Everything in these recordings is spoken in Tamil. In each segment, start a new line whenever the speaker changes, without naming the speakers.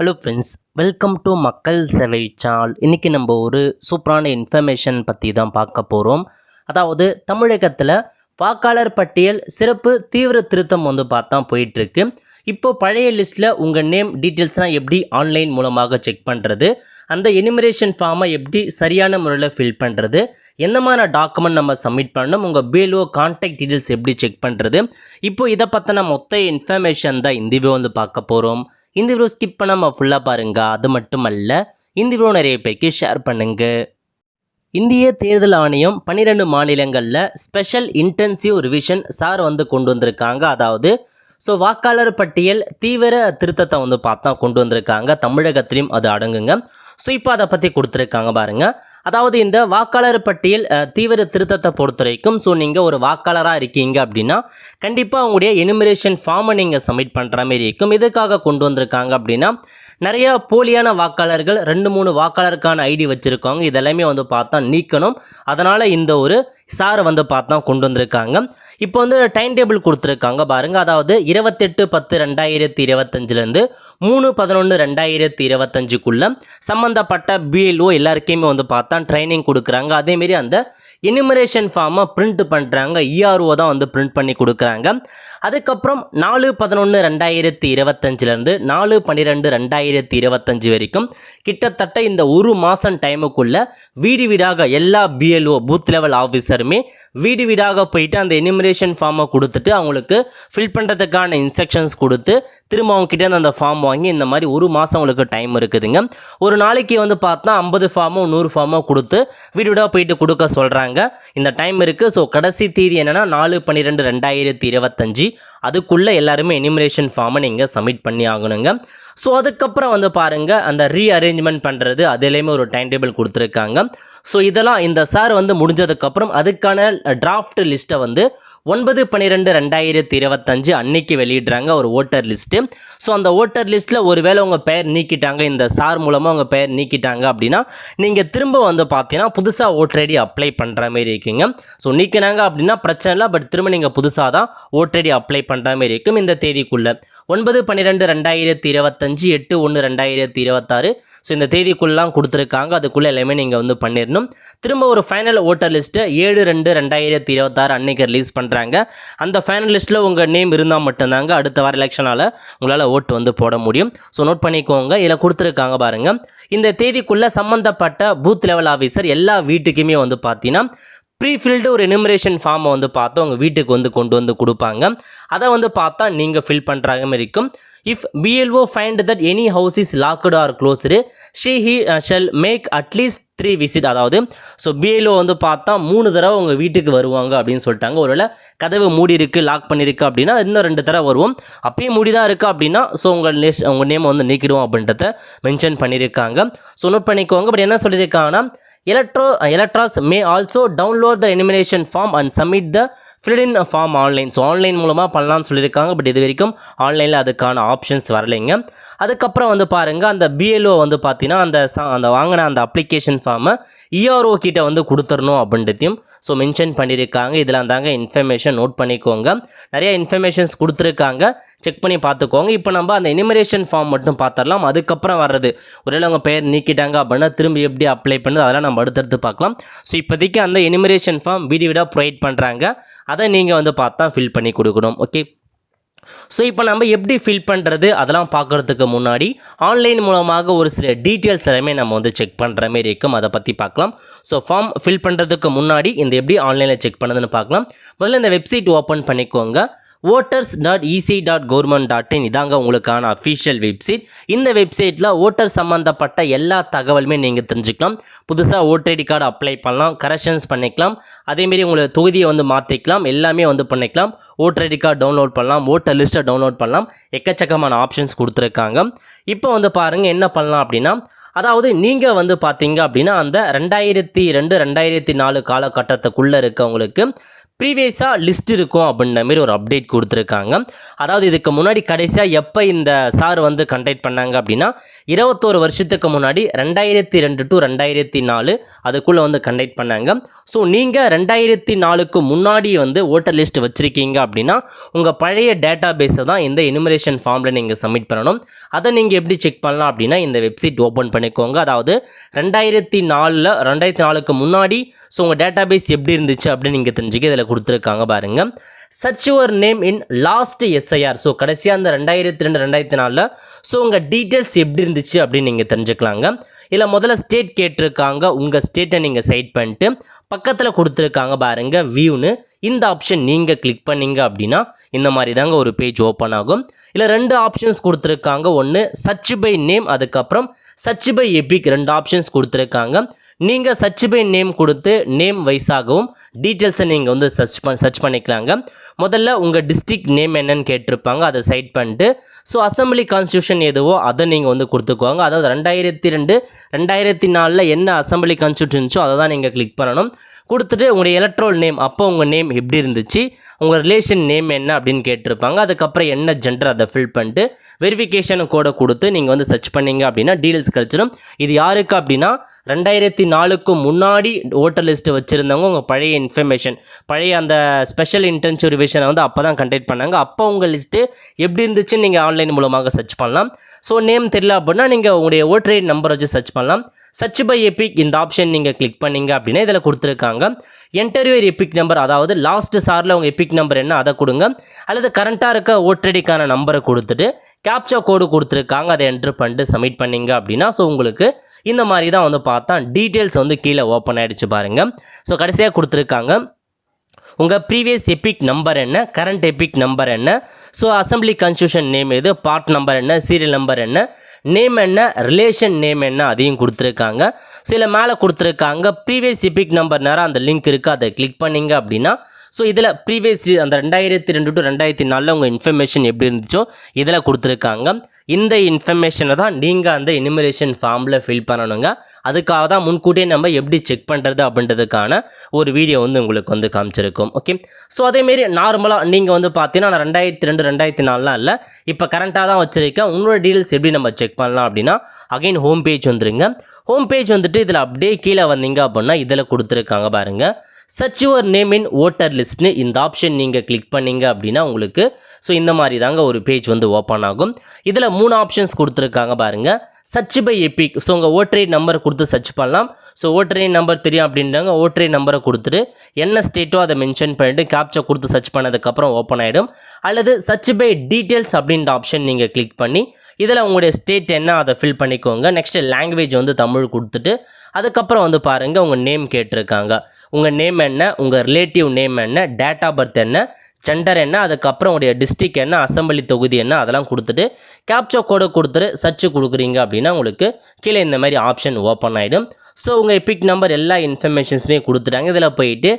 ஹலோ ஃப்ரெண்ட்ஸ், வெல்கம் டு மக்கள் சேவை சேனல். இன்றைக்கி நம்ம ஒரு சூப்பரான இன்ஃபர்மேஷன் பற்றி தான் பார்க்க போகிறோம். அதாவது தமிழகத்தில் வாக்காளர் பட்டியல் சிறப்பு தீவிர திருத்தம் பார்த்தா போயிட்டுருக்கு. இப்போது பழைய லிஸ்ட்டில் உங்கள் நேம் டீட்டெயில்ஸ்லாம் எப்படி ஆன்லைன் மூலமாக செக் பண்ணுறது, அந்த எனிமரேஷன் ஃபார்மை எப்படி சரியான முறையில் ஃபில் பண்ணுறது, எந்த மாதிரி டாக்குமெண்ட் நம்ம சப்மிட் பண்ணணும், உங்கள் பிஎல்ஓ கான்டாக்ட் டீட்டெயில்ஸ் எப்படி செக் பண்ணுறது, இப்போது இதை பற்றின மொத்த இன்ஃபர்மேஷன் தான் இந்த வீடியோ பார்க்க போகிறோம். இந்த வீடியோ ஸ்கிப் பண்ணாமல் ஃபுல்லாக பாருங்கள். அது மட்டுமல்ல, இந்த வீடியோ நிறைய பேருக்கு ஷேர் பண்ணுங்கள். இந்திய தேர்தல் ஆணையம் 12 மாநிலங்களில் ஸ்பெஷல் இன்டென்சிவ் ரிவிஷன் சார் கொண்டு வந்திருக்காங்க. அதாவது வாக்காளர் பட்டியல் தீவிர திருத்தத்தை பார்த்தா கொண்டு வந்திருக்காங்க. தமிழகத்திலையும் அது அடங்குங்க. இப்போ அதை பற்றி கொடுத்துருக்காங்க பாருங்கள். அதாவது இந்த வாக்காளர் பட்டியல் தீவிர திருத்தத்தை பொறுத்த வரைக்கும் நீங்கள் ஒரு வாக்காளராக இருக்கீங்க அப்படின்னா கண்டிப்பாக உங்களுடைய எனிமரேஷன் ஃபார்மை நீங்கள் சப்மிட் பண்ணுற மாதிரி இருக்கும். எதுக்காக கொண்டு வந்திருக்காங்க அப்படின்னா, நிறைய போலியான வாக்காளர்கள் 2-3 வாக்காளருக்கான ஐடி வச்சுருக்காங்க. இதெல்லாமே பார்த்தா நீக்கணும். அதனால் இந்த ஒரு சார் பார்த்தா கொண்டு வந்திருக்காங்க. இப்போ டைம் டேபிள் கொடுத்துருக்காங்க பாருங்கள். அதாவது 28/10/2025 3/11/2025 சம்மந்தப்பட்ட பிஎல்ஓ எல்லாருக்குமே பார்த்தா ட்ரைனிங் கொடுக்குறாங்க. அதேமாரி அந்த எனிமரேஷன் ஃபார்மை பிரிண்ட் பண்ணுறாங்க. இஆர்ஓ தான் பிரிண்ட் பண்ணி கொடுக்குறாங்க. அதுக்கப்புறம் 4/11/2025 4/12/2025 வரைக்கும் கிட்டத்தட்ட இந்த ஒரு மாதம் டைமுக்குள்ளே வீடு வீடாக எல்லா பிஎல்ஓ பூத் லெவல் ஆஃபீஸருமே வீடு வீடாக போயிட்டு அந்த எனிமரேஷன் ஃபார்மை கொடுத்துட்டு அவங்களுக்கு ஃபில் பண்ணுறதுக்கான இன்ஸ்ட்ரக்ஷன்ஸ் கொடுத்து திரும்ப அவங்ககிட்ட அந்த ஃபார்ம் வாங்கி இந்த மாதிரி ஒரு மாதம் உங்களுக்கு டைம் இருக்குதுங்க. ஒரு நாளைக்கு பார்த்தா 50 ஃபார்மோ 100 ஃபார்மோ கொடுத்து வீடு வீடாக போயிட்டு கொடுக்க சொல்கிறாங்க. இந்த டைம் இருக்குது. கடைசி தேதி என்னென்னா 4/12/2025 அதுக்குள்ளே எல்லாருமே எனிமரேஷன் ஃபார்மை நீங்கள் சப்மிட் பண்ணி ஆகணுங்க. அதுக்கப்புறம் பாருங்கள், அந்த ரீஅரேஞ்ச்மெண்ட் பண்ணுறது அதுலேயுமே ஒரு டைம் டேபிள் கொடுத்துருக்காங்க. இதெல்லாம் இந்த சார் முடிஞ்சதுக்கப்புறம் அதுக்கான டிராஃப்ட் லிஸ்ட்டை 9/12/2025 அன்னைக்கு வெளியிடுறாங்க, ஒரு ஓட்டர் லிஸ்ட்டு. அந்த ஓட்டர் லிஸ்ட்டில் ஒருவேளை உங்கள் பெயர் நீக்கிட்டாங்க, இந்த சார் மூலமாக உங்கள் பெயர் நீக்கிட்டாங்க அப்படின்னா நீங்கள் திரும்ப பார்த்தீங்கன்னா புதுசாக ஓட்டர் ஐடி அப்ளை பண்ணுற மாதிரி இருக்குங்க. நீக்கினாங்க அப்படின்னா பிரச்சனை இல்லை. பட் திரும்ப நீங்கள் புதுசாக தான் ஓட்டர் ஐடி அப்ளை பண்ணுற மாதிரி இருக்கும். இந்த தேதிக்குள்ளே 9/12/2025 8/1/2026 இந்த தேதிக்குள்ளலாம் கொடுத்துருக்காங்க. அதுக்குள்ளே எல்லாமே நீங்கள் பண்ணிடணும். திரும்ப ஒரு ஃபைனல் ஓட்டர் லிஸ்ட்டை 7/2/2026 அன்னைக்கு ரிலீஸ் பண்ணுறாங்க. அந்த ஃபைனல் லிஸ்ட்டில் உங்கள் நேம் இருந்தால் மட்டும்தாங்க அடுத்த வார எலெக்ஷனால் உங்களால் ஓட்டு போட முடியும். நோட் பண்ணிக்கோங்க. இதில் கொடுத்துருக்காங்க பாருங்கள். இந்த தேதிக்குள்ளே சம்மந்தப்பட்ட பூத் லெவல் ஆஃபீஸர் எல்லா வீட்டுக்குமே பார்த்தீங்கன்னா ப்ரீஃபில்டு ஒரு எனிமரேஷன் ஃபார்மை பார்த்தா உங்கள் வீட்டுக்கு கொண்டு கொடுப்பாங்க. அதை பார்த்தா நீங்கள் ஃபில் பண்ணுறாங்க மாதிரி இருக்கும். If BLO find that any house is locked or closed he shall make at least 3 விசிட். அதாவது பிஎல்ஓ பார்த்தா 3 தடவை உங்கள் வீட்டுக்கு வருவாங்க அப்படின்னு சொல்லிட்டாங்க. ஒருவேளை கதவு மூடி இருக்குது, லாக் பண்ணியிருக்கு அப்படின்னா இன்னும் 2 தடவை வருவோம். அப்பயும் மூடி தான் இருக்குது அப்படின்னா உங்கள் நேம் நீக்கிடுவோம் அப்படின்றத மென்ஷன் பண்ணியிருக்காங்க. நோட் பண்ணிக்கோங்க. பட் என்ன சொல்லியிருக்காங்கன்னா, electors may also download the enumeration form and submit the filled in form online. Online மூலமாக பண்ணலாம்னு சொல்லியிருக்காங்க. பட் இது வரைக்கும் ஆன்லைனில் அதுக்கான ஆப்ஷன்ஸ் வரலைங்க. அதுக்கப்புறம் பாருங்கள், அந்த பிஎல்ஓ பார்த்தீங்கன்னா அந்த வாங்கின அந்த அப்ளிகேஷன் ஃபார்மை இஆர்ஓ கிட்ட கொடுத்துடணும் அப்படின்றதையும் மென்ஷன் பண்ணியிருக்காங்க. இதில் தாங்க இன்ஃபர்மேஷன் நோட் பண்ணிக்கோங்க. நிறைய இன்ஃபர்மேஷன்ஸ் கொடுத்துருக்காங்க, செக் பண்ணி பார்த்துக்கோங்க. இப்போ நம்ம அந்த எனிமரேஷன் ஃபார்ம் மட்டும் பார்த்துடலாம். அதுக்கப்புறம் வர்றது ஒருவேளை உங்கள் பெயர் நீக்கிட்டாங்க அப்படின்னா திரும்பி எப்படி அப்ளை பண்ணுறது அதெல்லாம் நம்ம அடுத்தடுத்து பார்க்கலாம். இப்போதைக்கு அந்த எனிமரேஷன் ஃபார்ம் வீடியோ ப்ரொவைட் பண்ணுறாங்க. அதை நீங்கள் பார்த்தா ஃபில் பண்ணி கொடுக்கணும். ஓகே. இப்போ நம்ம எப்படி ஃபில் பண்ணுறது அதெல்லாம் பார்க்குறதுக்கு முன்னாடி ஆன்லைன் மூலமாக ஒரு சில டீட்டெயில்ஸ் எல்லாமே நம்ம செக் பண்ணுற மாதிரி இருக்கும். அதை பற்றி பார்க்கலாம். ஃபார்ம் ஃபில் பண்ணுறதுக்கு முன்னாடி இந்த எப்படி ஆன்லைனில் செக் பண்ணுறதுன்னு பார்க்கலாம். முதல்ல இந்த வெப்சைட் ஓப்பன் பண்ணிக்கோங்க. voters.ec.government.in இதாங்க உங்களுக்கான அஃபிஷியல் வெப்சைட். இந்த வெப்சைட்டில் ஓட்டர் சம்மந்தப்பட்ட எல்லா தகவலுமே நீங்கள் தெரிஞ்சுக்கலாம். புதுசாக ஓட்டர் ஐடி கார்டு அப்ளை பண்ணலாம், கரெக்ஷன்ஸ் பண்ணிக்கலாம், அதேமாரி உங்களோட தொகுதியை மாற்றிக்கலாம், எல்லாமே பண்ணிக்கலாம். ஓட்டர் ஐடி கார்டு டவுன்லோட் பண்ணலாம், ஓட்டர் லிஸ்ட்டை டவுன்லோட் பண்ணலாம். எக்கச்சக்கமான ஆப்ஷன்ஸ் கொடுத்துருக்காங்க. இப்போ பாருங்கள் என்ன பண்ணலாம் அப்படின்னா, அதாவது நீங்கள் பார்த்தீங்க அப்படின்னா அந்த 2002-2004 காலகட்டத்துக்குள்ளே இருக்கவங்களுக்கு ப்ரீவியஸாக லிஸ்ட் இருக்கும் அப்படின்ற மாதிரி ஒரு அப்டேட் கொடுத்துருக்காங்க. அதாவது இதுக்கு முன்னாடி கடைசியாக எப்போ இந்த சார் வந்து கண்டக்ட் பண்ணாங்க அப்படின்னா 21 வருஷத்துக்கு முன்னாடி 2002 to 2004 அதுக்குள்ளே வந்து கண்டக்ட் பண்ணாங்க. ஸோ நீங்கள் 2004க்கு முன்னாடி வந்து ஓட்டர் லிஸ்ட் வச்சுருக்கீங்க அப்படின்னா உங்கள் பழைய டேட்டா பேஸை தான் இந்த எனுமரேஷன் ஃபார்மில் நீங்கள் சப்மிட் பண்ணணும். அதை நீங்கள் எப்படி செக் பண்ணலாம் அப்படின்னா இந்த வெப்சைட் ஓப்பன் பண்ணிக்கோங்க. அதாவது 2004க்கு முன்னாடி ஸோ உங்கள் டேட்டா பேஸ் எப்படி இருந்துச்சு அப்படின்னு நீங்கள் தெரிஞ்சுக்க இதில் கொடுத்துருக்காங்க பாருங்கள். Search your name in last SIR. So கடைசியாக அந்த 2002 2004 ஸோ உங்கள் டீட்டெயில்ஸ் எப்படி இருந்துச்சு அப்படின்னு நீங்கள் தெரிஞ்சுக்கலாங்க. இதில் முதல்ல ஸ்டேட் கேட்டிருக்காங்க. உங்கள் ஸ்டேட்டை நீங்கள் செட் பண்ணிட்டு பக்கத்தில் கொடுத்துருக்காங்க பாருங்கள் வியூன்னு. இந்த ஆப்ஷன் நீங்கள் கிளிக் பண்ணீங்க அப்படின்னா இந்த மாதிரி தாங்க ஒரு பேஜ் ஓப்பன் ஆகும். இல்லை 2 ஆப்ஷன்ஸ் கொடுத்துருக்காங்க. ஒன்று சர்ச் பை நேம், அதுக்கப்புறம் சர்ச் பை எபிக், 2 ஆப்ஷன்ஸ் கொடுத்துருக்காங்க. நீங்கள் சர்ச் பை நேம் கொடுத்து நேம் வைஸாகவும் டீட்டெயில்ஸை நீங்கள் வந்து சர்ச் பண்ணிக்கலாங்க. முதல்ல உங்கள் டிஸ்ட்ரிக்ட் நேம் என்னன்னு கேட்டிருப்பாங்க, அதை சைட் பண்ணிட்டு ஸோ அசம்பிளி கான்ஸ்டியூஷன் எதுவோ அதை நீங்கள் வந்து கொடுத்துக்குவாங்க. அதாவது 2002 2004 என்ன அசம்பிளி கான்ஸ்டியூஷன்ஸோ அதை தான் நீங்கள் கிளிக் பண்ணணும். கொடுத்துட்டு உங்களுடைய எலக்ட்ரோல் நேம், அப்போ உங்கள் நேம் எப்படி இருந்துச்சு, உங்கள் ரிலேஷன் நேம் என்ன அப்படின்னு கேட்டிருப்பாங்க. அதுக்கப்புறம் என்ன ஜெண்டர் அதை ஃபில் பண்ணிட்டு வெரிஃபிகேஷன் கோடை கொடுத்து நீங்கள் வந்து சர்ச் பண்ணீங்க அப்படின்னா டீட்டெயில்ஸ் கிடச்சிடும். இது யாருக்கு அப்படின்னா 2004க்கு முன்னாடி ஓட்டர் லிஸ்ட்டு வச்சுருந்தவங்க உங்கள் பழைய இன்ஃபர்மேஷன், பழைய அந்த ஸ்பெஷல் இன்டென்சிவ் ரிவிஷனை வந்து அப்போ தான் கண்டக்ட் பண்ணாங்க. அப்போ உங்கள் லிஸ்ட்டு எப்படி இருந்துச்சுன்னு நீங்கள் ஆன்லைன் மூலமாக சர்ச் பண்ணலாம். ஸோ நேம் தெரியல அப்படின்னா நீங்கள் உங்களுடைய ஓட்டர் ஐடி நம்பர் வச்சு சர்ச் பண்ணலாம். சர்ச் பை எபிக் இந்த ஆப்ஷன் நீங்கள் கிளிக் பண்ணீங்க அப்படின்னா இதில் கொடுத்துருக்காங்க என்டர் யுவர் எபிக் நம்பர். அதாவது லாஸ்ட் சாரில் உங்கள் எபிக் நம்பர் என்ன அதை கொடுங்க, அல்லது கரண்ட்டாக இருக்க ஓட்டர் ஐடிக்கான நம்பரை கொடுத்துட்டு கேப்சா கோடு கொடுத்துருக்காங்க, அதை என்ட்ரு பண்ணிட்டு சப்மிட் பண்ணிங்க அப்படின்னா ஸோ உங்களுக்கு இந்த மாதிரி தான் வந்து பார்த்தா டீட்டெயில்ஸ் வந்து கீழே ஓப்பன் ஆகிடுச்சு பாருங்கள். ஸோ கடைசியாக கொடுத்துருக்காங்க உங்கள் ப்ரீவியஸ் எபிக் நம்பர் என்ன, கரண்ட் எபிக் நம்பர் என்ன, ஸோ அசம்பிளி கான்ஸ்டியூஷன் நேம் எது, பார்ட் நம்பர் என்ன, சீரியல் நம்பர் என்ன, நேம் என்ன, ரிலேஷன் நேம் என்ன அதையும் கொடுத்துருக்காங்க. சில மேலே கொடுத்துருக்காங்க ப்ரீவியஸ் எபிக் நம்பர் நேரம் அந்த லிங்க் இருக்குது, அதை கிளிக் பண்ணிங்க அப்படின்னா ஸோ இதில் ப்ரீவியஸ் அந்த 2002 to 2004 உங்கள் இன்ஃபர்மேஷன் எப்படி இருந்துச்சோ இதில் கொடுத்துருக்காங்க. இந்த இன்ஃபர்மேஷனை தான் நீங்கள் அந்த எனுமரேஷன் ஃபார்மில் ஃபில் பண்ணணுங்க. அதுக்காக தான் முன்கூட்டியே நம்ம எப்படி செக் பண்ணுறது அப்படின்றதுக்கான ஒரு வீடியோ வந்து உங்களுக்கு வந்து காமிச்சிருக்கும். ஓகே, ஸோ அதேமாரி நார்மலாக நீங்கள் வந்து பார்த்தீங்கன்னா 2002 2004 இல்லை, இப்போ கரண்ட்டாக தான் வச்சுருக்கேன். உங்களோட டீட்டெயில்ஸ் எப்படி நம்ம செக் பண்ணலாம் அப்படின்னா அகைன் ஹோம் பேஜ் வந்துருங்க. ஹோம் பேஜ் வந்துட்டு இதில் அப்படியே கீழே வந்தீங்க அப்படின்னா இதில் கொடுத்துருக்காங்க பாருங்கள் search your name in voter லிஸ்ட்னு. இந்த ஆப்ஷன் நீங்கள் கிளிக் பண்ணீங்க அப்படின்னா உங்களுக்கு ஸோ இந்த மாதிரி தாங்க ஒரு பேஜ் வந்து ஓப்பன் ஆகும். இதில் 3 ஆப்ஷன்ஸ் கொடுத்துருக்காங்க பாருங்கள். சர்ச் பை எபிக், ஸோ உங்கள் ஓட்டர் ஐடி நம்பர் கொடுத்து சர்ச் பண்ணலாம். ஸோ ஓட்டர் ஐடி நம்பர் தெரியும் அப்படின்றாங்க, ஓட்டர் ஐடி நம்பரை கொடுத்துட்டு என்ன ஸ்டேட்டோ அதை மென்ஷன் பண்ணிவிட்டு கேப்சா கொடுத்து சர்ச் பண்ணதுக்கப்புறம் ஓப்பன் ஆகிடும். அல்லது சர்ச் பை டீட்டெயில்ஸ் அப்படின்ற ஆப்ஷன் நீங்கள் கிளிக் பண்ணி இதில் உங்களுடைய ஸ்டேட் என்ன அதை ஃபில் பண்ணிக்கோங்க. நெக்ஸ்ட்டு லாங்குவேஜ் வந்து தமிழ் கொடுத்துட்டு அதுக்கப்புறம் வந்து பாருங்கள் உங்கள் நேம் கேட்டிருக்காங்க. உங்கள் நேம் என்ன, உங்கள் ரிலேட்டிவ் நேம் என்ன, டேட் ஆஃப் பர்த் என்ன, ஜெண்டர் என்ன, அதுக்கப்புறம் உடைய டிஸ்ட்ரிக்ட் என்ன, அசம்பிளி தொகுதி என்ன அதெல்லாம் கொடுத்துட்டு கேப்சா கோடை கொடுத்துட்டு சர்ச் கொடுக்குறீங்க அப்படின்னா உங்களுக்கு கீழே இந்த மாதிரி ஆப்ஷன் ஓப்பன் ஆகிடும். ஸோ உங்கள் எபிக் நம்பர் எல்லா இன்ஃபர்மேஷன்ஸுமே கொடுத்துட்டாங்க. இதில் போயிட்டு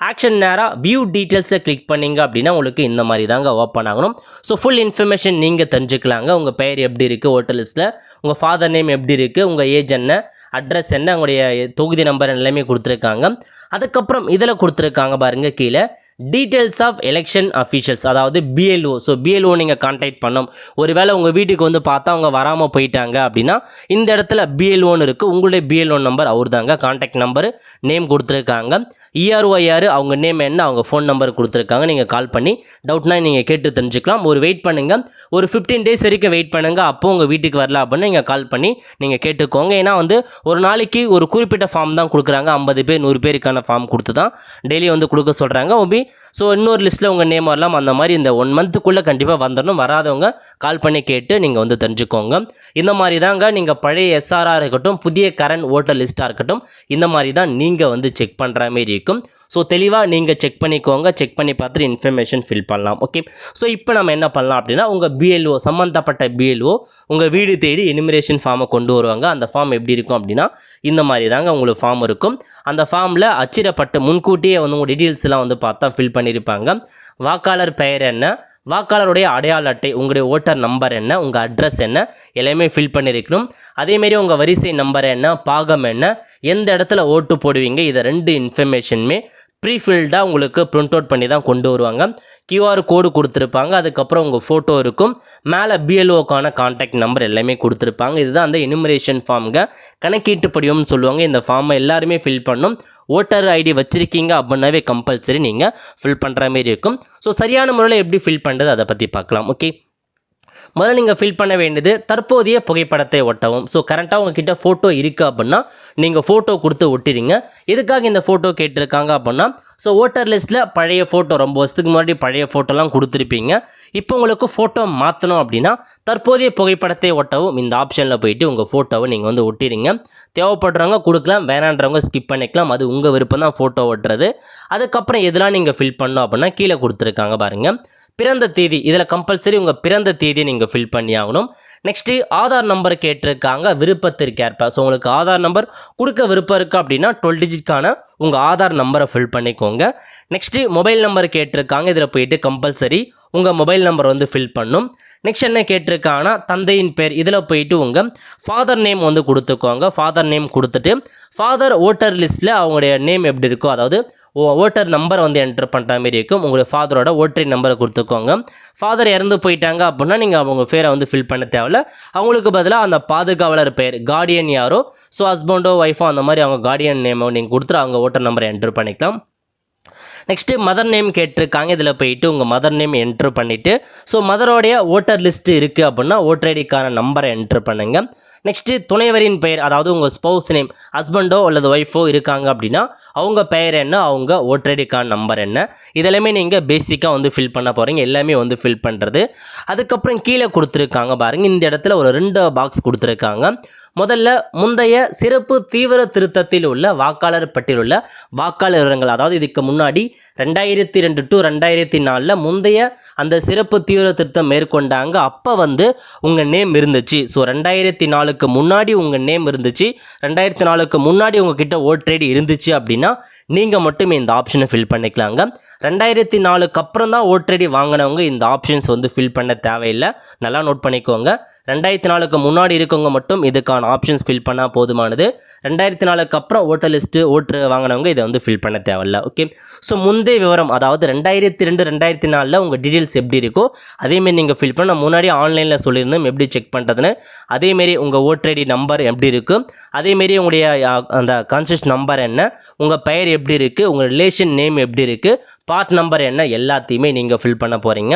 ஆக்ஷன் நேராக வியூ டீட்டெயில்ஸை கிளிக் பண்ணிங்க அப்படின்னா உங்களுக்கு இந்த மாதிரி தாங்க ஓப்பன் ஆகணும். ஸோ ஃபுல் இன்ஃபர்மேஷன் நீங்கள் தெரிஞ்சுக்கலாங்க. உங்கள் பெயர் எப்படி இருக்குது ஓட்டர் லிஸ்ட்டில், உங்கள் ஃபாதர் நேம் எப்படி இருக்குது, உங்கள் ஏஜ் என்ன, அட்ரஸ் என்ன, உங்களுடைய தொகுதி நம்பர் எல்லாமே கொடுத்துருக்காங்க. அதுக்கப்புறம் இதில் கொடுத்துருக்காங்க பாருங்கள் கீழே டீட்டெயில்ஸ் ஆஃப் எலெக்ஷன் அஃபீஷியல்ஸ், அதாவது பிஎல்ஓ. ஸோ பிஎல்ஓ நீங்கள் கான்டாக்ட் பண்ணோம். ஒருவேளை உங்கள் வீட்டுக்கு வந்து பார்த்தா அவங்க வராமல் போயிட்டாங்க அப்படின்னா இந்த இடத்துல பிஎல்ஓன்னு இருக்குது. உங்களுடைய பிஎல்ஓ நம்பர் அவர் தாங்க, கான்டாக்ட் நம்பரு, நேம் கொடுத்துருக்காங்க. இஆர்ஓ யார், அவங்க நேம் என்ன, அவங்க ஃபோன் நம்பர் கொடுத்துருக்காங்க. நீங்கள் கால் பண்ணி டவுட்னா நீங்கள் கேட்டு தெரிஞ்சுக்கலாம். ஒரு வெயிட் பண்ணுங்கள், ஒரு 15 days வரைக்கும் வெயிட் பண்ணுங்கள். அப்போது உங்கள் வீட்டுக்கு வரல அப்படின்னு நீங்கள் கால் பண்ணி நீங்கள் கேட்டுக்கோங்க. ஏன்னா வந்து ஒரு நாளைக்கு ஒரு குறிப்பிட்ட ஃபார்ம் தான் கொடுக்குறாங்க. 50 பேர் 100 பேருக்கான ஃபார்ம் கொடுத்து தான் டெய்லி வந்து கொடுக்க சொல்கிறாங்க. ஓபி ஸோ இன்னொரு லிஸ்ட்டில் உங்கள் நேம் வரலாம். அந்த மாதிரி இந்த 1 monthக்குள்ளே கண்டிப்பாக வந்துடணும். வராதவங்க கால் பண்ணி கேட்டு நீங்கள் வந்து தெரிஞ்சுக்கோங்க. இந்த மாதிரி தாங்க நீங்கள் பழைய எஸ்ஆராக இருக்கட்டும், புதிய கரண்ட் ஓட்டர் லிஸ்ட்டாக இருக்கட்டும், இந்த மாதிரி தான் நீங்கள் வந்து செக் பண்ணுற மாரி இருக்கும். ஸோ தெளிவாக நீங்கள் செக் பண்ணிக்கோங்க. செக் பண்ணி பார்த்துட்டு இன்ஃபர்மேஷன் ஃபில் பண்ணலாம். ஓகே, ஸோ இப்போ நம்ம என்ன பண்ணலாம் அப்படின்னா உங்கள் பிஎல்ஓ, சம்மந்தப்பட்ட பிஎல்ஓ உங்கள் வீடு தேடி எனுமரேஷன் ஃபார்மை கொண்டு வருவாங்க. அந்த ஃபார்ம் எப்படி இருக்கும் அப்படின்னா இந்த மாதிரி தாங்க உங்களுக்கு ஃபார்ம் இருக்கும். அந்த ஃபார்மில் அச்சிடப்பட்ட முன்கூட்டியே வந்து உங்கள் டீட்டெயில்ஸ்லாம் வந்து பார்த்தா ஃபில் பண்ணியிருப்பாங்க. வாக்காளர் பெயர் என்ன, வாக்காளருடைய அடையாள அட்டை, உங்களுடைய ஓட்டர் நம்பர் என்ன, உங்கள் அட்ரஸ் என்ன எல்லாமே ஃபில் பண்ணியிருக்கணும். அதேமாரி உங்கள் வரிசை நம்பர் என்ன, பாகம் என்ன, எந்த இடத்துல ஓட்டு போடுவீங்க, இதை 2 இன்ஃபர்மேஷனுமே ப்ரீஃபில்டாக உங்களுக்கு பிரிண்ட் அவுட் பண்ணி தான் கொண்டு வருவாங்க. QR கோடு கொடுத்துருப்பாங்க. அதுக்கப்புறம் உங்கள் ஃபோட்டோ இருக்கும். மேலே BLOக்கான கான்டாக்ட் நம்பர் எல்லாமே கொடுத்துருப்பாங்க. இதுதான் அந்த எனுமரேஷன் ஃபார்முங்க. கணக்கீட்டு படிவம்னு சொல்லுவாங்க. இந்த ஃபார்மை எல்லாருமே ஃபில் பண்ணும். ஓட்டர் ஐடி வச்சுருக்கீங்க அப்படின்னாவே கம்பல்சரி நீங்கள் ஃபில் பண்ணுற மாரி இருக்கும். ஸோ சரியான முறையில் எப்படி ஃபில் பண்ணுறது அதை பற்றி பார்க்கலாம். ஓகே, முதல்ல நீங்கள் ஃபில் பண்ண வேண்டியது தற்போதைய புகைப்படத்தை ஒட்டவும். ஸோ கரெக்டாக உங்ககிட்ட ஃபோட்டோ இருக்குது அப்படின்னா நீங்கள் ஃபோட்டோ கொடுத்து ஒட்டிடுங்க. எதுக்காக இந்த ஃபோட்டோ கேட்டிருக்காங்க அப்படின்னா, ஸோ ஓட்டர் லிஸ்ட்டில் பழைய ஃபோட்டோ ரொம்ப வருஷத்துக்கு முன்னாடி பழைய ஃபோட்டோலாம் கொடுத்துருப்பீங்க. இப்போ உங்களுக்கு ஃபோட்டோ மாற்றணும் அப்படின்னா தற்போதைய புகைப்படத்தை ஒட்டவும் இந்த ஆப்ஷனில் போயிட்டு உங்கள் ஃபோட்டோவை நீங்கள் வந்து ஒட்டிடுங்க. தேவைப்படுறவங்க கொடுக்கலாம், வேணான்றவங்க ஸ்கிப் பண்ணிக்கலாம். அது உங்கள் விருப்பம் தான் ஃபோட்டோ ஒட்டுறது. அதுக்கப்புறம் எதெல்லாம் நீங்கள் ஃபில் பண்ணணும் அப்படின்னா கீழே கொடுத்துருக்காங்க பாருங்கள். பிறந்த தேதி, இதில் கம்பல்சரி உங்கள் பிறந்த தேதியை நீங்கள் ஃபில் பண்ணி ஆகணும். நெக்ஸ்ட்டு ஆதார் நம்பர் கேட்டிருக்காங்க விருப்பத்திற்கேற்ப. ஸோ உங்களுக்கு ஆதார் நம்பர் கொடுக்க விருப்பம் இருக்குது அப்படின்னா 12 டிஜிட்கான உங்கள் ஆதார் நம்பரை ஃபில் பண்ணிக்கோங்க. நெக்ஸ்ட்டு மொபைல் நம்பர் கேட்டிருக்காங்க. இதில் போயிட்டு கம்பல்சரி உங்கள் மொபைல் நம்பர் வந்து ஃபில் பண்ணும். நெக்ஸ்ட் என்ன கேட்டிருக்காங்கன்னா தந்தையின் பேர், இதில் போயிட்டு உங்கள் ஃபாதர் நேம் வந்து கொடுத்துக்கோங்க. ஃபாதர் நேம் கொடுத்துட்டு ஃபாதர் ஓட்டர் லிஸ்ட்டில் அவங்களுடைய நேம் எப்படி இருக்கோ, அதாவது ஓட்டர் நம்பரை வந்து என்டர் பண்ணுற மாதிரி இருக்கும். உங்களுடைய ஃபாதரோட ஓட்டர் நம்பரை கொடுத்துக்கோங்க. ஃபாதர் இறந்து போயிட்டாங்க அப்படின்னா நீங்கள் அவங்க பேரை வந்து ஃபில் பண்ண தேவையில்ல. அவங்களுக்கு பதிலாக அந்த பாதுகாவலர் பெயர், கார்டியன் யாரோ, ஸோ ஹஸ்பண்டோ ஒய்ஃபோ அந்த மாதிரி அவங்க கார்டியன் நேமை நீங்கள் கொடுத்துட்டு அவங்க ஓட்டர் நம்பரை என்டர் பண்ணிக்கலாம். நெக்ஸ்ட்டு மதர் நேம் கேட்டிருக்காங்க. இதில் போயிட்டு உங்கள் மதர் நேம் என்ட்ரு பண்ணிவிட்டு, ஸோ மதரோடைய ஓட்டர் லிஸ்ட்டு இருக்குது அப்படின்னா ஓட்டர் ஐடிக்கான நம்பரை என்ட்ரு பண்ணுங்கள். நெக்ஸ்ட்டு துணைவரின் பெயர், அதாவது உங்கள் ஸ்பௌஸ் நேம், ஹஸ்பண்டோ அல்லது ஒய்ஃபோ இருக்காங்க அப்படின்னா அவங்க பெயர் என்ன, அவங்க ஓட்டர் ஐடிக்கான நம்பர் என்ன, இதெல்லாமே நீங்கள் பேசிக்காக வந்து ஃபில் பண்ண போகிறீங்க. எல்லாமே வந்து ஃபில் பண்ணுறது. அதுக்கப்புறம் கீழே கொடுத்துருக்காங்க பாருங்கள். இந்த இடத்துல ஒரு 2 பாக்ஸ் கொடுத்துருக்காங்க. முதல்ல முந்தைய சிறப்பு தீவிர திருத்தத்தில் உள்ள வாக்காளர் பட்டியல் உள்ள வாக்காளர் விவரங்கள், அதாவது இதுக்கு முன்னாடி 2002 to 2004 முந்தைய அந்த சிறப்பு தீவிர திருத்தம் மேற்கொண்டாங்க. அப்போ வந்து உங்கள் நேம் இருந்துச்சு. ஸோ 2004க்கு முன்னாடி உங்கள் நேம் இருந்துச்சு, 2004க்கு முன்னாடி உங்ககிட்ட ஓட்டர் ஐடி இருந்துச்சு அப்படின்னா நீங்கள் மட்டும் இந்த ஆப்ஷனை ஃபில் பண்ணிக்கலாங்க. 2004க்கு அப்புறம் தான் ஓட்டர் ஐடி வாங்கினவங்க இந்த ஆப்ஷன்ஸ் வந்து ஃபில் பண்ண தேவையில்லை. நல்லா நோட் பண்ணிக்கோங்க. 2004க்கு முன்னாடி இருக்கவங்க மட்டும் இதுக்கான ஆப்ஷன்ஸ் ஃபில் பண்ணால் போதுமானது. 2004க்கு அப்புறம் ஓட்டர் லிஸ்ட்டு ஓட்டர் வாங்கினவங்க இதை வந்து ஃபில் பண்ண தேவையில்லை. ஓகே, ஸோ முந்தைய விவரம், அதாவது 2002 2004 உங்கள் டீட்டெயில்ஸ் எப்படி இருக்கோ அதேமாரி நீங்கள் ஃபில் பண்ண. முன்னாடி ஆன்லைனில் சொல்லியிருந்தோம் எப்படி செக் பண்ணுறதுன்னு. அதேமாரி உங்கள் ஓட்டர் ஐடி நம்பர் எப்படி இருக்குது, அதேமாரி உங்களுடைய அந்த கன்சிஸ்ட் நம்பர் என்ன, உங்கள் பெயர் எப்படி இருக்குது, உங்கள் ரிலேஷன் நேம் எப்படி இருக்குது, பார்ட் நம்பர் என்ன, எல்லாத்தையுமே நீங்கள் ஃபில் பண்ண போகிறீங்க.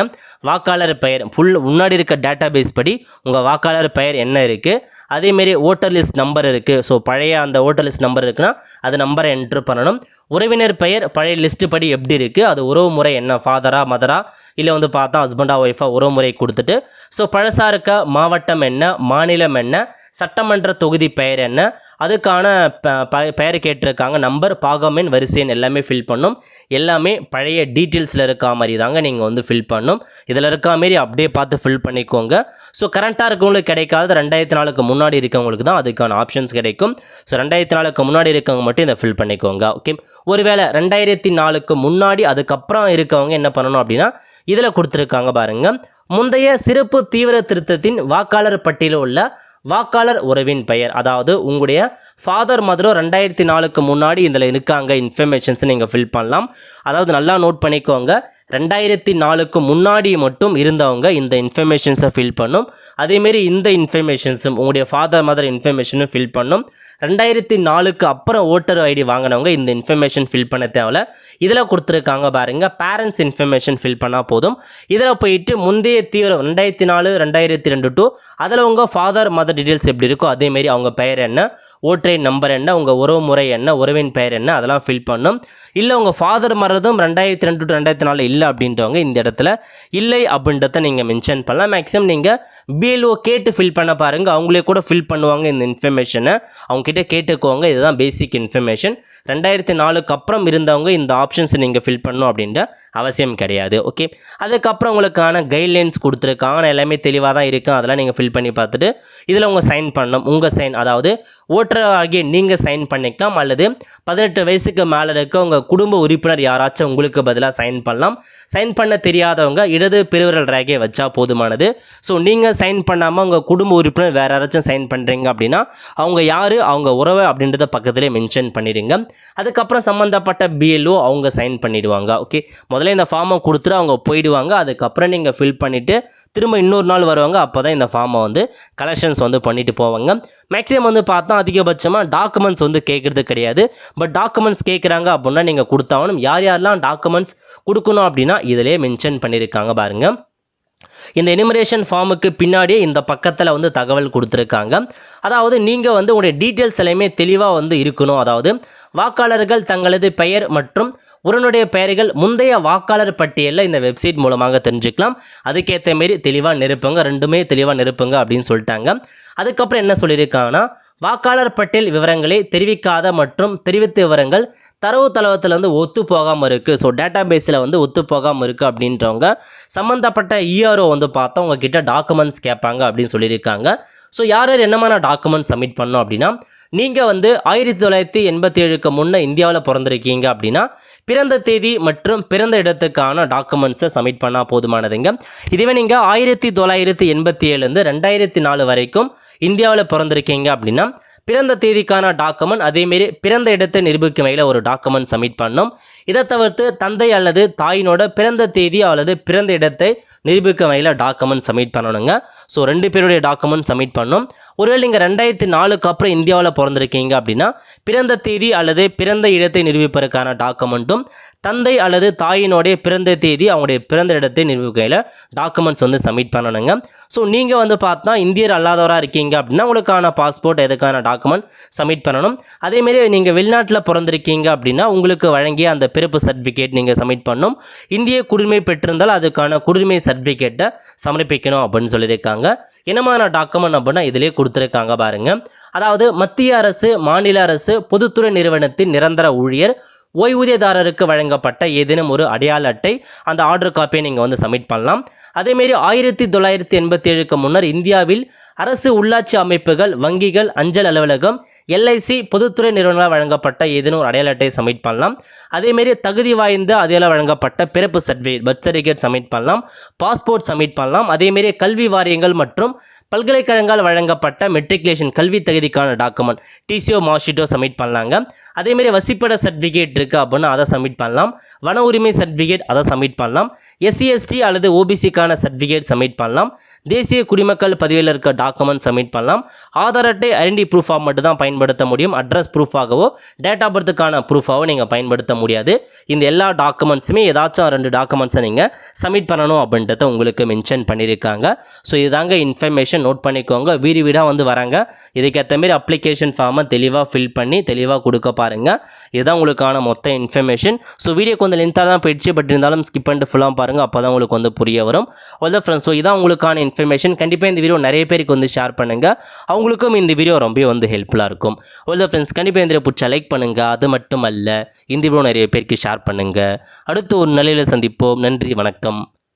வாக்காளர் பெயர் முன்னாடி இருக்க டேட்டா பேஸ் படி உங்கள் வாக்காளர் பெயர் என்ன இருக்குது, அதேமாரி ஓட்டர் லிஸ்ட் நம்பர் இருக்குது. ஸோ பழைய அந்த ஓட்டர் லிஸ்ட் நம்பர் இருக்குன்னா அது நம்பரை என்ட்ரு பண்ணணும். உறவினர் பெயர் பழைய லிஸ்ட்டு படி எப்படி இருக்குது, அது உறவு முறை என்ன, ஃபாதரா மதரா இல்லை வந்து பார்த்தா ஹஸ்பண்டா ஒய்ஃபா உறவு முறை கொடுத்துட்டு, ஸோ பழசா இருக்க மாவட்டம் என்ன, மாநிலம் என்ன, சட்டமன்ற தொகுதி பெயர் என்ன, அதுக்கான பெயர் கேட்டிருக்காங்க, நம்பர், பாகமெண், வரிசைன்னு எல்லாமே ஃபில் பண்ணும். எல்லாமே பழைய டீட்டெயில்ஸில் இருக்கா மாதிரி தாங்க நீங்கள் வந்து ஃபில் பண்ணும். இதில் இருக்கா மாரி அப்படியே பார்த்து ஃபில் பண்ணிக்கோங்க. ஸோ கரெக்டாக இருக்கவங்களுக்கு கிடைக்காது, 2004க்கு முன்னாடி இருக்கவங்களுக்கு தான் அதுக்கான ஆப்ஷன்ஸ் கிடைக்கும். ஸோ 2004க்கு முன்னாடி இருக்கவங்க மட்டும் இதை ஃபில் பண்ணிக்கோங்க. ஓகே, ஒருவேளை 2004க்கு முன்னாடி அதுக்கப்புறம் இருக்கவங்க என்ன பண்ணணும் அப்படின்னா இதில் கொடுத்துருக்காங்க பாருங்கள். முந்தைய சிறப்பு தீவிர திருத்தத்தின் வாக்காளர் பட்டியலில் உள்ள வாக்காளர் உறவின் பெயர், அதாவது உங்களுடைய ஃபாதர் மதரோ 2004க்கு முன்னாடி இதில் இருக்காங்க இன்ஃபர்மேஷன்ஸ் நீங்கள் ஃபில் பண்ணலாம். அதாவது நல்லா நோட் பண்ணிக்கோங்க, 2004க்கு முன்னாடி மட்டும் இருந்தவங்க இந்த இன்ஃபர்மேஷன்ஸை ஃபில் பண்ணும். அதேமாரி இந்த இன்ஃபர்மேஷன்ஸும் உங்களுடைய ஃபாதர் மதர் இன்ஃபர்மேஷனும் ஃபில் பண்ணும். 2004க்கு அப்புறம் ஓட்டர் ஐடி வாங்கினவங்க இந்த இன்ஃபர்மேஷன் ஃபில் பண்ண தேவையில்ல. இதில் கொடுத்துருக்காங்க பாருங்கள், பேரண்ட்ஸ் இன்ஃபர்மேஷன் ஃபில் பண்ணால் போதும். இதில் போயிட்டு முந்தைய தீவிரம் 2004 2002 to அதில் உங்கள் ஃபாதர் மதர் டீட்டெயில்ஸ் எப்படி இருக்கோ அதேமாரி அவங்க பெயர் என்ன, ஓட்டர் ஐடி நம்பர் என்ன, உங்கள் உறவு முறை என்ன, உறவின் பெயர் என்ன, அதெல்லாம் ஃபில் பண்ணும். இல்லை உங்கள் ஃபாதர் மறதும் 2002 to 2004 இல்லை அப்படின்றவங்க இந்த இடத்துல இல்லை அப்படின்றத நீங்கள் மென்ஷன் பண்ணலாம். மேக்ஸிமம் நீங்கள் BLO கேட்டு ஃபில் பண்ண பாருங்கள், அவங்களே கூட ஃபில் பண்ணுவாங்க இந்த இன்ஃபர்மேஷனை. அவங்ககிட்ட கேட்டுக்கோங்க, இதுதான் பேசிக் இன்ஃபர்மேஷன். 2004க்கு அப்புறம் இருந்தவங்க இந்த ஆப்ஷன்ஸ் நீங்கள் ஃபில் பண்ணணும் அப்படின்ற அவசியம் கிடையாது. ஓகே, அதுக்கப்புறம் உங்களுக்கான கைட்லைன்ஸ் கொடுத்துருக்காங்க, எல்லாமே தெளிவாக தான் இருக்கும். அதெல்லாம் நீங்கள் ஃபில் பண்ணி பார்த்துட்டு இதில் உங்கள் சைன் பண்ணணும். உங்கள் சைன், அதாவது ஓட்டர் ஆகிய நீங்கள் சைன் பண்ணிக்கலாம், அல்லது 18 வயசுக்கு மேலே இருக்க உங்கள் குடும்ப உறுப்பினர் யாராச்சும் உங்களுக்கு பதிலாக சைன் பண்ணலாம். சைன் பண்ண தெரியாதவங்க இடது பெருவிரல் ரேகையை வச்சா போதுமானது. ஸோ நீங்கள் சைன் பண்ணாமல் உங்கள் குடும்ப உறுப்பினர் வேறு யாராச்சும் சைன் பண்ணுறீங்க அப்படின்னா அவங்க யார், அவங்க உறவு அப்படின்றத பக்கத்துலேயே மென்ஷன் பண்ணிடுங்க. அதுக்கப்புறம் சம்மந்தப்பட்ட பிஎல்ஓ அவங்க சைன் பண்ணிவிடுவாங்க. ஓகே, முதல்ல இந்த ஃபார்மை கொடுத்துட்டு அவங்க போயிடுவாங்க. அதுக்கப்புறம் நீங்கள் ஃபில் பண்ணிவிட்டு திரும்ப இன்னொரு நாள் வருவாங்க. அப்போ தான் இந்த ஃபார்மை வந்து கலெக்ஷன்ஸ் வந்து பண்ணிட்டு போவாங்க. மேக்ஸிமம் வந்து பார்த்தா அதிகபட்சமாக டாக்குமெண்ட்ஸ் வந்து கேட்குறது கிடையாது. பட் டாக்குமெண்ட்ஸ் கேட்குறாங்க அப்படின்னா நீங்கள் கொடுத்தாகணும். யார் யாரெல்லாம் டாக்குமெண்ட்ஸ் கொடுக்கணும் அப்படின்னா இதிலே மென்ஷன் பண்ணியிருக்காங்க பாருங்கள். இந்த எனிமரேஷன் ஃபார்முக்கு பின்னாடியே இந்த பக்கத்தில் வந்து தகவல் கொடுத்துருக்காங்க. அதாவது நீங்கள் வந்து உங்களுடைய டீட்டெயில்ஸ் எல்லாமே தெளிவாக வந்து இருக்கணும். அதாவது வாக்காளர்கள் தங்களது பெயர் மற்றும் உடனுடைய பெயர்கள் முந்தைய வாக்காளர் பட்டியலில் இந்த வெப்சைட் மூலமாக தெரிஞ்சுக்கலாம். அதுக்கேற்ற மாரி தெளிவாக நிரப்புங்க, ரெண்டுமே தெளிவாக நிரப்புங்க அப்படின்னு சொல்லிட்டாங்க. அதுக்கப்புறம் என்ன சொல்லியிருக்காங்கன்னா, வாக்காளர் பட்டியல் விவரங்களை தெரிவிக்காத மற்றும் தெரிவித்த விவரங்கள் தரவு தளத்தில் வந்து ஒத்து போகாமல் இருக்குது. ஸோ டேட்டா பேஸில் வந்து ஒத்து போகாமல் இருக்குது அப்படின்றவங்க சம்மந்தப்பட்ட இஆர்ஓ வந்து பார்த்தா உங்ககிட்ட டாக்குமெண்ட்ஸ் கேட்பாங்க அப்படின்னு சொல்லியிருக்காங்க. ஸோ யார் யார் என்னமான டாக்குமெண்ட்ஸ் சப்மிட் பண்ணோம் அப்படின்னா, நீங்கள் வந்து 1987க்கு முன்னே இந்தியாவில் பிறந்திருக்கீங்க அப்படின்னா பிறந்த தேதி மற்றும் பிறந்த இடத்துக்கான டாக்குமெண்ட்ஸை சப்மிட் பண்ணால் போதுமானதுங்க. இதுவே நீங்கள் 1987லேருந்து 2004 வரைக்கும் இந்தியாவில் பிறந்திருக்கீங்க அப்படின்னா பிறந்த தேதிக்கான டாக்குமெண்ட், அதேமாரி பிறந்த இடத்தை நிரூபிக்கும் வகையில் ஒரு டாக்குமெண்ட் சப்மிட் பண்ணணும். இதை தவிர்த்து தந்தை அல்லது தாயினோட பிறந்த தேதி அல்லது பிறந்த இடத்தை நிரூபிக்கும் வகையில் டாக்குமெண்ட் சப்மிட் பண்ணணுங்க. ஸோ 2 பேருடைய டாக்குமெண்ட் சப்மிட் பண்ணணும். ஒருவேளை நீங்கள் 2004க்கு அப்புறம் இந்தியாவில் பிறந்திருக்கீங்க அப்படின்னா பிறந்த தேதி அல்லது பிறந்த இடத்தை நிரூபிப்பதற்கான டாக்குமெண்ட்டும், தந்தை அல்லது தாயினுடைய பிறந்த தேதி அவங்களுடைய பிறந்த இடத்தை நிரூபிக்கையில் டாக்குமெண்ட்ஸ் வந்து சப்மிட் பண்ணணுங்க. ஸோ நீங்கள் வந்து பார்த்தா இந்தியர் அல்லாதவராக இருக்கீங்க அப்படின்னா உங்களுக்கான பாஸ்போர்ட் எதுக்கான டாக்குமெண்ட் சப்மிட் பண்ணணும். அதேமாரி நீங்கள் வெளிநாட்டில் பிறந்திருக்கீங்க அப்படின்னா உங்களுக்கு வழங்கிய அந்த பிறப்பு சர்டிஃபிகேட் நீங்கள் சப்மிட் பண்ணணும். இந்திய குடிமை பெற்றிருந்தால் அதுக்கான குடிமை சர்டிஃபிகேட்டை சமர்ப்பிக்கணும் அப்படின்னு சொல்லியிருக்காங்க. என்னமான டாக்குமெண்ட் அப்படின்னா இதிலே கொடுத்துருக்காங்க பாருங்கள். அதாவது மத்திய அரசு, மாநில அரசு, பொதுத்துறை நிறுவனத்தின் நிரந்தர ஊழியர், ஓய்வூதியதாரருக்கு வழங்கப்பட்ட ஏதேனும் ஒரு அடையாள அட்டை, அந்த ஆர்டர் காப்பியை நீங்கள் வந்து சப்மிட் பண்ணலாம். அதேமாரி 1987க்கு முன்னர் இந்தியாவில் அரசு, உள்ளாட்சி அமைப்புகள், வங்கிகள், அஞ்சல் அலுவலகம், எல்ஐசி, பொதுத்துறை நிறுவனங்களால் வழங்கப்பட்ட ஏதேனும் ஒரு அடையாள அட்டை சப்மிட் பண்ணலாம். அதேமாரி தகுதி வாய்ந்த அதில் வழங்கப்பட்ட பிறப்பு சர்டிஃபிகேட், பர்த் சர்டிஃபிகேட் சப்மிட் பண்ணலாம். பாஸ்போர்ட் சப்மிட் பண்ணலாம். அதேமாரி கல்வி வாரியங்கள் மற்றும் பல்கலைக்கழகங்கள் வழங்கப்பட்ட மெட்ரிகுலேஷன் கல்வி தகுதிக்கான டாக்குமெண்ட், டிசிஓ மார்க்ஷீட்டோ சப்மிட் பண்ணலாங்க. அதேமாரி வசிப்பட சர்டிஃபிகேட் இருக்குது அப்படின்னா அதை சப்மிட் பண்ணலாம். வன உரிமை சர்டிஃபிகேட் அதை சப்மிட் பண்ணலாம். எஸ்சி/எஸ்டி அல்லது ஓபிசிக்கான சர்டிஃபிகேட் சப்மிட் பண்ணலாம். தேசிய குடிமக்கள் பதிவில் இருக்க டாக்குமெண்ட் சப்மிட் பண்ணலாம். ஆதார் அட்டை ஐடென்டி ப்ரூஃபாக மட்டும் தான் பயன்படுத்த முடியும். அட்ரஸ் ப்ரூஃபாகவோ டேட் ஆஃப் பர்த்துக்கான ப்ரூஃபாகவோ நீங்கள் பயன்படுத்த முடியாது. இந்த எல்லா டாக்குமெண்ட்ஸுமே ஏதாச்சும் 2 டாக்குமெண்ட்ஸை நீங்கள் சப்மிட் பண்ணணும் அப்படின்றத உங்களுக்கு மென்ஷன் பண்ணியிருக்காங்க. ஸோ இதுதாங்க இன்ஃபர்மேஷன், நோட் பண்ணிக்கோங்க. வீடாக வந்து வராங்க. இதுக்கேற்ற மாரி அப்ளிகேஷன் ஃபார்மை தெளிவாக ஃபில் பண்ணி தெளிவாக கொடுக்க பாருங்கள். இதுதான் உங்களுக்கான மொத்த இன்ஃபர்மேஷன். ஸோ வீடியோ கொஞ்சம் லென்த்தாக தான் போயிடுச்சு, பட் இருந்தாலும் ஸ்கிப் பண்ணிட்டு ஃபுல்லாக பாருங்கள். அப்போ தான் உங்களுக்கு வந்து புரிய வரும். அவ்வளோ ஃப்ரெண்ட்ஸ், ஸோ இதான் உங்களுக்கான இன்ஃபர்மேஷன். கண்டிப்பாக இந்த வீடியோ நிறைய பேருக்கு வந்து ஷேர் பண்ணுங்கள். அவங்களுக்கும் இந்த வீடியோ ரொம்ப வந்து ஹெல்ப்ஃபுல்லாக இருக்கும். அவ்வளோ ஃப்ரெண்ட்ஸ், கண்டிப்பாக இந்த வீடியோ பிடிச்சா லைக் பண்ணுங்கள். அது மட்டும் அல்ல, இந்த வீடியோ நிறைய பேருக்கு ஷேர் பண்ணுங்கள். அடுத்து ஒரு நிலையில் சந்திப்போம். நன்றி, வணக்கம்.